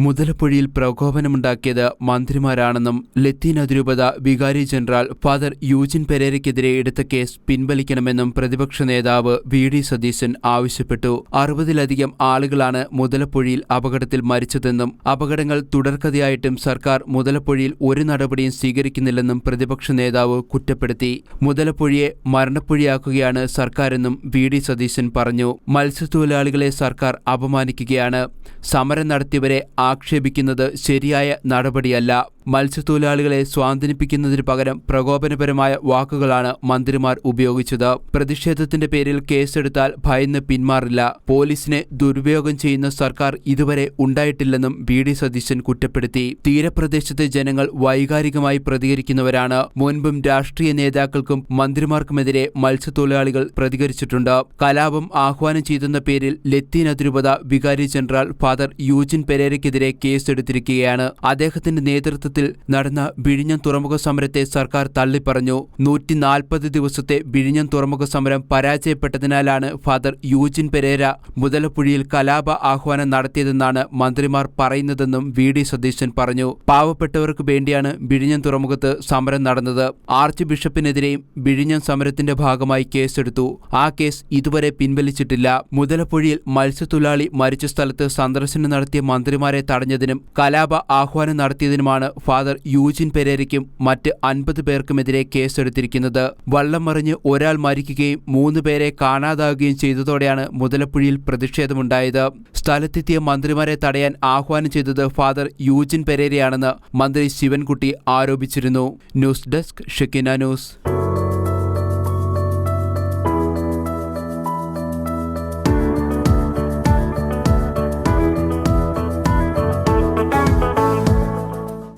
മുതലപ്പുഴയിൽ പ്രകോപനമുണ്ടാക്കിയത് മന്ത്രിമാരാണെന്നും ലത്തീൻ അതിരൂപത വികാരി general father യൂജിൻ പെരേരയ്ക്കെതിരെ എടുത്ത കേസ് പിൻവലിക്കണമെന്നും പ്രതിപക്ഷ നേതാവ് വി.ഡി. സതീശൻ ആവശ്യപ്പെട്ടു. 60-ലധികം ആളുകളാണ് മുതലപ്പുഴയിൽ അപകടത്തിൽ മരിച്ചതെന്നും അപകടങ്ങൾ തുടർക്കഥയായിട്ടും സർക്കാർ മുതലപ്പുഴയിൽ ഒരു നടപടിയും സ്വീകരിക്കുന്നില്ലെന്നും പ്രതിപക്ഷ നേതാവ് കുറ്റപ്പെടുത്തി. മുതലപ്പുഴയെ മരണപ്പുഴയാക്കുകയാണ് സർക്കാരെന്നും വി.ഡി. സതീശൻ പറഞ്ഞു. മത്സ്യത്തൊഴിലാളികളെ സർക്കാർ അപമാനിക്കുകയാണ്. സമരം നടത്തിയവരെ ആക്ഷേപിക്കുന്നത് ശരിയായ നടപടിയല്ല. മത്സ്യത്തൊഴിലാളികളെ സ്വാന്തനിപ്പിക്കുന്നതിന് പകരം പ്രകോപനപരമായ വാക്കുകളാണ് മന്ത്രിമാർ ഉപയോഗിച്ചത്. പ്രതിഷേധത്തിന്റെ പേരിൽ കേസെടുത്താൽ ഭയന്ന് പിന്മാറില്ല. പോലീസിനെ ദുരുപയോഗം ചെയ്യുന്ന സർക്കാർ ഇതുവരെ ഉണ്ടായിട്ടില്ലെന്നും വി.ഡി. സതീശൻ കുറ്റപ്പെടുത്തി. തീരപ്രദേശത്തെ ജനങ്ങൾ വൈകാരികമായി പ്രതികരിക്കുന്നവരാണ്. മുൻപും രാഷ്ട്രീയ നേതാക്കൾക്കും മന്ത്രിമാർക്കുമെതിരെ മത്സ്യത്തൊഴിലാളികൾ പ്രതികരിച്ചിട്ടുണ്ട്. കലാപം ആഹ്വാനം ചെയ്തെന്ന പേരിൽ ലത്തീൻ അതിരൂപത വികാരി ജനറൽ ഫാദർ യൂജിൻ പെരേരയ്ക്കെതിരെ കേസെടുത്തിരിക്കുകയാണ്. അദ്ദേഹത്തിന്റെ നേതൃത്വത്തിൽ നടന്ന വിഴിഞ്ഞം തുറമുഖ സമരത്തെ സർക്കാർ തള്ളിപ്പറഞ്ഞു. 140 ദിവസത്തെ വിഴിഞ്ഞം തുറമുഖ സമരം പരാജയപ്പെട്ടതിനാലാണ് ഫാദർ യൂജിൻ പെരേര മുതലപ്പുഴയിൽ കലാപ ആഹ്വാനം നടത്തിയതെന്നാണ് മന്ത്രിമാർ പറയുന്നതെന്നും വി.ഡി. സതീശൻ പറഞ്ഞു. പാവപ്പെട്ടവർക്ക് വേണ്ടിയാണ് വിഴിഞ്ഞം തുറമുഖത്ത് സമരം നടന്നത്. ആർച്ച് ബിഷപ്പിനെതിരെയും വിഴിഞ്ഞം സമരത്തിന്റെ ഭാഗമായി കേസെടുത്തു. ആ കേസ് ഇതുവരെ പിൻവലിച്ചിട്ടില്ല. മുതലപ്പുഴയിൽ മത്സ്യത്തൊഴിലാളി മരിച്ച സ്ഥലത്ത് സന്ദർശനം നടത്തിയ മന്ത്രിമാരെ തടഞ്ഞതിനും കലാപ ആഹ്വാനം നടത്തിയതിനുമാണ് ഫാദർ യൂജിൻ പെരേരയ്ക്കും മറ്റ് 50 പേർക്കുമെതിരെ കേസെടുത്തിരിക്കുന്നത്. വള്ളം മറിഞ്ഞ് ഒരാൾ മരിക്കുകയും 3 പേരെ കാണാതാവുകയും ചെയ്തതോടെയാണ് മുതലപ്പുഴയിൽ പ്രതിഷേധമുണ്ടായത്. സ്ഥലത്തെത്തിയ മന്ത്രിമാരെ തടയാൻ ആഹ്വാനം ചെയ്തത് ഫാദർ യൂജിൻ പെരേരയാണെന്ന് മന്ത്രി ശിവൻകുട്ടി ആരോപിച്ചിരുന്നു. News desk Shekinah news.